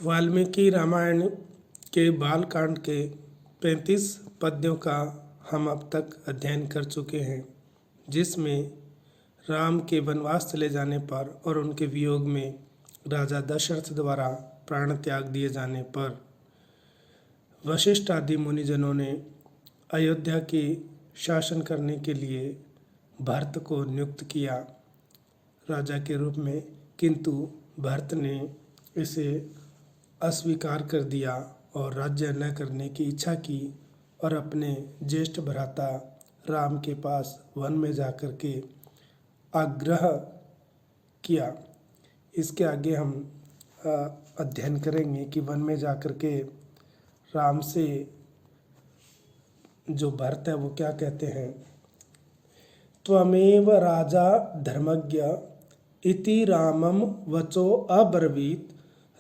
वाल्मीकि रामायण के बालकांड के 35 पद्यों का हम अब तक अध्ययन कर चुके हैं, जिसमें राम के वनवास चले जाने पर और उनके वियोग में राजा दशरथ द्वारा प्राण त्याग दिए जाने पर वशिष्ठ आदि मुनिजनों ने अयोध्या की शासन करने के लिए भरत को नियुक्त किया राजा के रूप में, किंतु भरत ने इसे अस्वीकार कर दिया और राज्य न करने की इच्छा की और अपने ज्येष्ठ भ्राता राम के पास वन में जाकर के आग्रह किया। इसके आगे हम अध्ययन करेंगे कि वन में जाकर के राम से जो भरत है वो क्या कहते हैं। त्वमेव राजा धर्मज्ञ इति रामम वचो अब्रवीत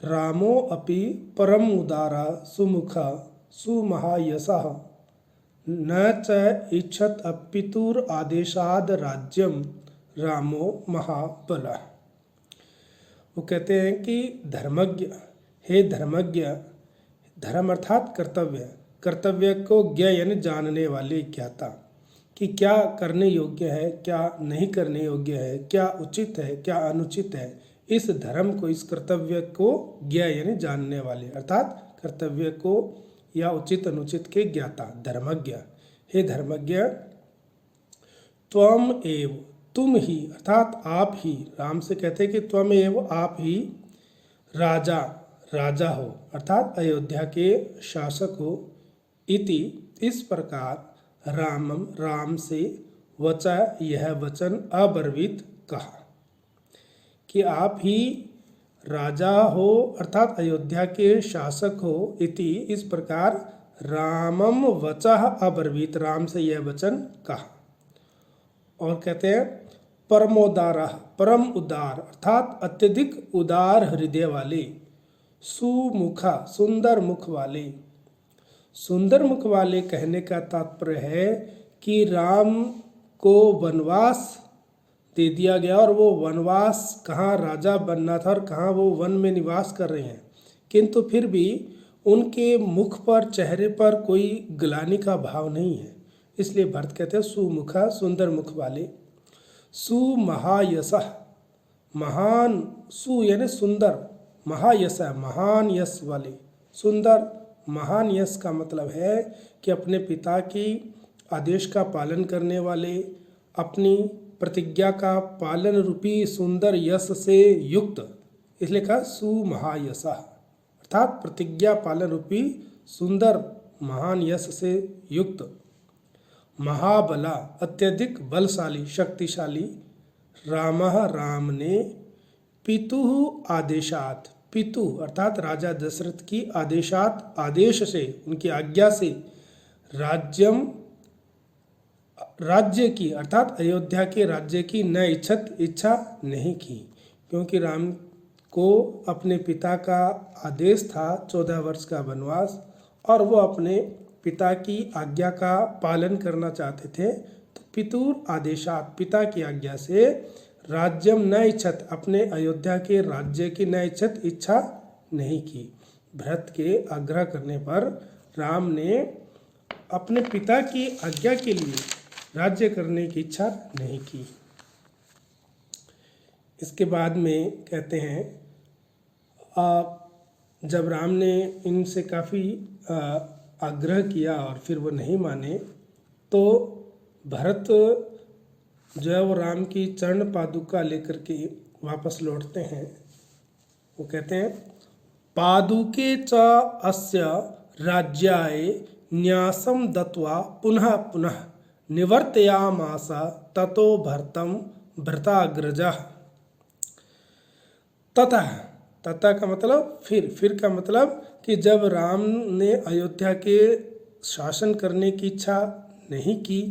रामो अपि परम उदारा सुमुखा सुमहायशः न च इच्छत अपितुर आदेशाद राज्यम रामो महाबलः। वो कहते हैं कि धर्मज्ञ, हे धर्मज्ञ, धर्म अर्थात कर्तव्य, कर्तव्य को ज्ञ यानी जानने वाले, ज्ञाता, कि क्या करने योग्य है, क्या नहीं करने योग्य है, क्या उचित है, क्या अनुचित है, इस धर्म को, इस कर्तव्य को ज्ञ यानी जानने वाले, अर्थात कर्तव्य को या उचित अनुचित के ज्ञाता, धर्मज्ञ। हे धर्मज्ञ, त्वम एव, तुम ही, अर्थात आप ही, राम से कहते हैं कि त्वम एव, आप ही राजा, राजा हो, अर्थात अयोध्या के शासक हो, इति, इस प्रकार, रामम, राम से, वचा, यह वचन, अब्रवीत, कहा कि आप ही राजा हो अर्थात अयोध्या के शासक हो, इति, इस प्रकार, रामम वचः अब्रवीत, राम से यह वचन कहा। और कहते हैं परमोदारा, परम उदार अर्थात अत्यधिक उदार हृदय वाले, सुमुखा, सुंदर मुख वाले। सुंदर मुख वाले कहने का तात्पर्य है कि राम को वनवास दे दिया गया और वो वनवास, कहाँ राजा बनना था और कहाँ वो वन में निवास कर रहे हैं, किंतु फिर भी उनके मुख पर, चेहरे पर कोई ग्लानि का भाव नहीं है। इसलिए भरत कहते हैं सुमुखा, सुंदर मुख वाले, सुमहायशः, महान, सु यानी सुंदर, महायश, महान यश वाले, सुंदर महान यश का मतलब है कि अपने पिता की आदेश का पालन करने वाले, अपनी प्रतिज्ञा का पालन रूपी सुंदर यश से युक्त, इसलिए कहा सुमहायशः, अर्थात प्रतिज्ञा पालन रूपी सुंदर महान यश से युक्त। महाबला, अत्यधिक बलशाली, शक्तिशाली। रामः, राम ने, पितुः आदेशात, पितु अर्थात राजा दशरथ की आदेशात, आदेश से, उनकी आज्ञा से, राज्यम, राज्य की अर्थात अयोध्या के राज्य की, न इच्छत, इच्छा नहीं की, क्योंकि राम को अपने पिता का आदेश था 14 वर्ष का वनवास और वो अपने पिता की आज्ञा का पालन करना चाहते थे। तो पितुर आदेशात, पिता की आज्ञा से, राज्यम न इच्छत, अपने अयोध्या के राज्य की न इच्छत, इच्छा नहीं की। भरत के आग्रह करने पर राम ने अपने पिता की आज्ञा के लिए राज्य करने की इच्छा नहीं की। इसके बाद में कहते हैं जब राम ने इनसे काफ़ी आग्रह किया और फिर वो नहीं माने, तो भरत जो है वो राम की चरण पादुका लेकर के वापस लौटते हैं। वो कहते हैं पादुके च अस्य राज्याय न्यासम दत्वा पुनः पुनः निवर्तयामास ततो भरतम भरताग्रजः। ततः, तथा का मतलब फिर का मतलब कि जब राम ने अयोध्या के शासन करने की इच्छा नहीं की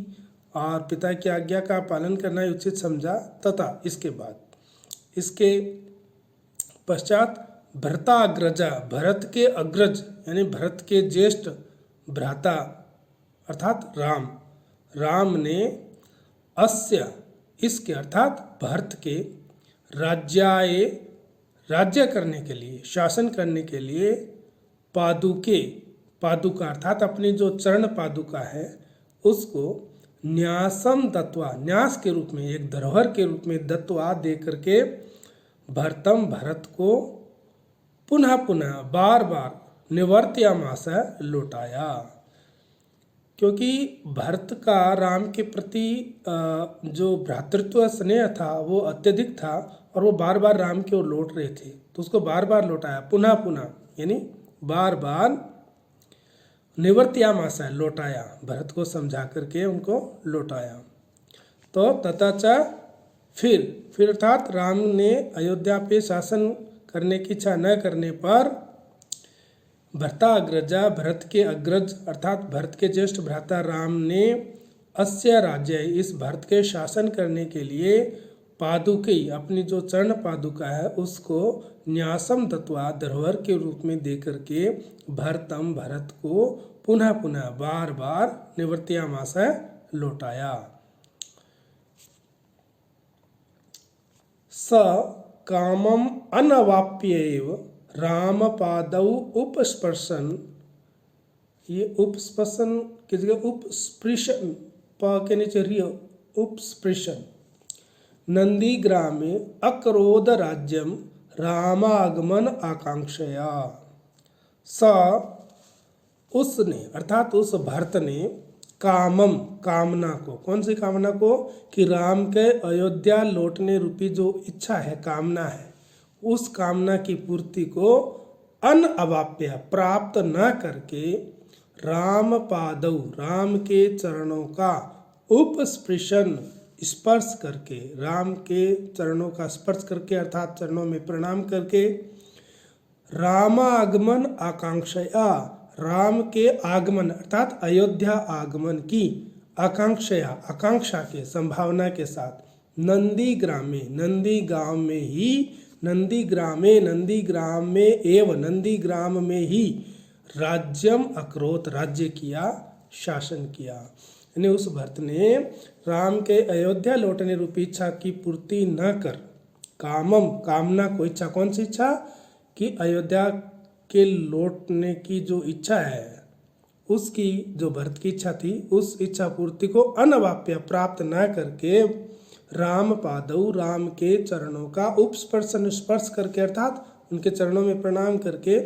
और पिता की आज्ञा का पालन करना ही उचित समझा, तथा इसके बाद, इसके पश्चात भरताग्रजा, भरत के अग्रज यानी भरत के ज्येष्ठ भ्राता अर्थात राम, राम ने अस्य, इसके अर्थात भरत के, राज्याय, राज्य करने के लिए, शासन करने के लिए पादुके, पादुका अर्थात अपनी जो चरण पादुका है उसको न्यासम दत्वा, न्यास के रूप में, एक धरोहर के रूप में दत्वा दे करके भरतम, भरत को पुनः पुनः बार बार निवर्त्यामास लौटाया। क्योंकि भरत का राम के प्रति जो भ्रातृत्व स्नेह था वो अत्यधिक था और वो बार बार राम की ओर लौट रहे थे, तो उसको बार बार लौटाया, पुनः पुनः यानी बार बार निवर्त्यामास लौटाया, भरत को समझा करके उनको लौटाया। तो तथा च फिर अर्थात राम ने अयोध्या पे शासन करने की इच्छा न करने पर भरताग्रजा, भरत के अग्रज अर्थात भरत के ज्येष्ठ भ्राता राम ने अस्य राज्य, इस भरत के शासन करने के लिए पादुकी, अपनी जो चरण पादुका है उसको न्यासम दत्वा, धरोहर के रूप में दे करके भरतम, भरत को पुनः पुनः बार बार निवर्त्यामास लौटाया। स कामम अनवाप्यैव रामपादौ उपस्पर्शन, ये उपस्पर्शन की जगह उपस्पृशन, प के नीचे रिय, उपस्पृशन, नंदीग्रामे अकरोद राज्यम रामागमन आकांक्षया। स उसने अर्थात उस भरत ने कामम, कामना को, कौन सी कामना को, कि राम के अयोध्या लौटने रूपी जो इच्छा है, कामना है, उस कामना की पूर्ति को अनअवाप्य, प्राप्त न करके राम पादौ, राम के चरणों का उपस्पृशन, स्पर्श करके, राम के चरणों का स्पर्श करके अर्थात चरणों में प्रणाम करके रामागमन आकांक्षया, राम के आगमन अर्थात अयोध्या आगमन की आकांक्षया, आकांक्षा के, संभावना के साथ नंदीग्रामे, नंदी गांव में ही, नंदीग्रामे, नंदीग्राम में एवं नंदीग्राम में ही राज्यम अकरोत, राज्य किया, शासन किया। यानी उस भरत ने राम के अयोध्या लौटने रूपी इच्छा की पूर्ति न कर, कामम, कामना को, इच्छा, कौन सी इच्छा, कि अयोध्या के लौटने की जो इच्छा है उसकी, जो भरत की इच्छा थी, उस इच्छा पूर्ति को अनवाप्य, प्राप्त न करके राम पादौ, राम के चरणों का उपस्पर्शन, स्पर्श करके अर्थात उनके चरणों में प्रणाम करके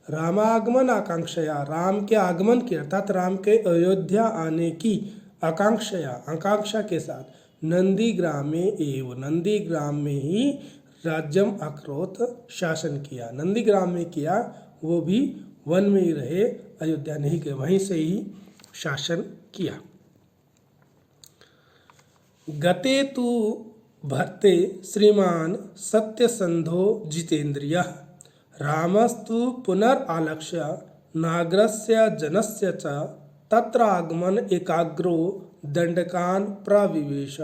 रामागमन आकांक्षया, राम के आगमन की अर्थात राम के अयोध्या आने की आकांक्षया, आकांक्षा के साथ नंदीग्राम में एवं, नंदीग्राम में ही राज्यम अकरोत, शासन किया, नंदीग्राम में किया, वो भी वन में ही रहे, अयोध्या नहीं गए, वहीं से ही शासन किया। गते तु भरते श्रीमान सत्यसंधो जितेन्द्रियः रामस्तु पुनरालक्ष्य नागरस्य जनस्य च तत्र आगमन एकाग्रो दंडकान प्रविवेश।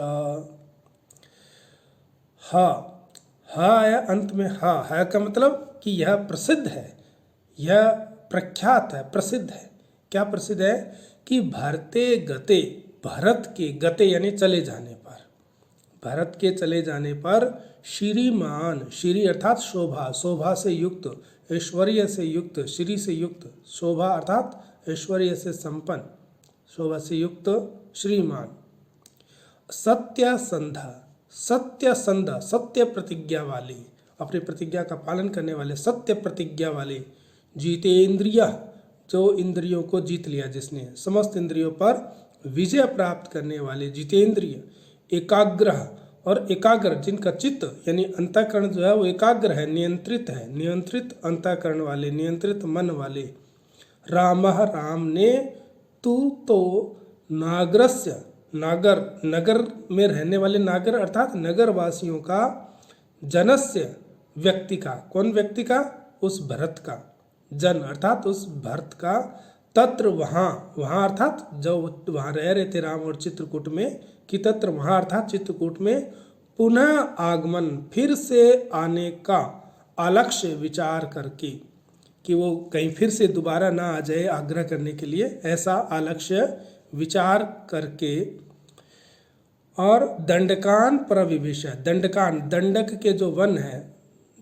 है अंत में है का मतलब कि यह प्रसिद्ध है, यह प्रख्यात है, प्रसिद्ध है। क्या प्रसिद्ध है? कि भरते गते, भरत के गते यानी चले जाने पर, भरत के चले जाने पर श्रीमान, श्री अर्थात शोभा, शोभा से युक्त, ऐश्वर्य से युक्त, श्री से युक्त, शोभा अर्थात ऐश्वर्य से संपन्न, शोभा से युक्त श्रीमान, सत्य संधा, सत्य संध, सत्य प्रतिज्ञा वाले, अपनी प्रतिज्ञा का पालन करने वाले, सत्य प्रतिज्ञा वाले, जितेंद्रिय, जो इंद्रियों को जीत लिया जिसने, समस्त इंद्रियों पर विजय प्राप्त करने वाले जितेंद्रिय, एकाग्र और एकाग्र, जिनका चित्त यानी अंतःकरण जो है वो एकाग्र है, नियंत्रित है, नियंत्रित अंतःकरण वाले, नियंत्रित मन वाले। रामः, राम ने, तू तो नागरस्य, नागर, नगर में रहने वाले नागर अर्थात नगर वासियों का, जनस्य व्यक्ति का, कौन व्यक्ति का? उस भरत का, जन अर्थात उस भरत का, तत्र वहाँ, वहाँ अर्थात जो वहाँ रह रहे थे राम और चित्रकूट में, कि तत्र वहाँ अर्थात चित्रकूट में पुनः आगमन, फिर से आने का अलक्ष्य विचार करके, कि वो कहीं फिर से दोबारा ना आ जाए आग्रह करने के लिए, ऐसा अलक्ष्य विचार करके, और दंडकान प्रविवेश, दंडकान, दंडक के जो वन है,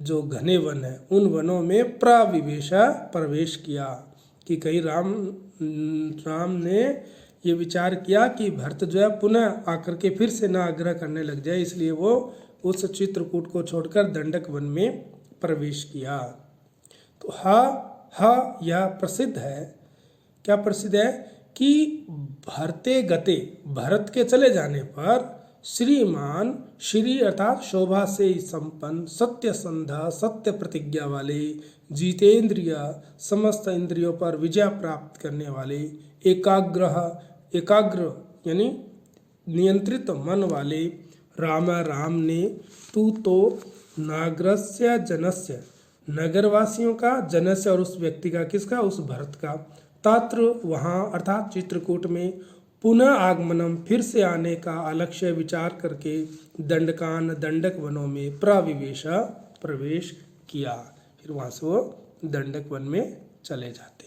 जो घने वन है उन वनों में प्रविवेश प्रवेश किया। कि कहीं राम ने ये विचार किया कि भरत जो है पुनः आकर के फिर से ना आग्रह करने लग जाए, इसलिए वो उस चित्रकूट को छोड़कर दंडक वन में प्रवेश किया। तो ह यह प्रसिद्ध है। क्या प्रसिद्ध है? कि भरते गते, भरत के चले जाने पर श्रीमान, श्री अर्थात शोभा से संपन्न, सत्य संधा, सत्य प्रतिज्ञा वाले, जितेंद्रिय, समस्त इंद्रियों पर विजय प्राप्त करने वाले, एकाग्र यानी नियंत्रित मन वाले राम ने तू तो नागरस्य जनस्य, नगरवासियों का, जनस्य और उस व्यक्ति का, किसका? उस भरत का, तत्र वहाँ अर्थात चित्रकूट में पुनः आगमनम फिर से आने का अलक्ष्य विचार करके दंडकान दंडक वनों में प्रवेश किया। फिर वहाँ से वो दंडक वन में चले जाते हैं।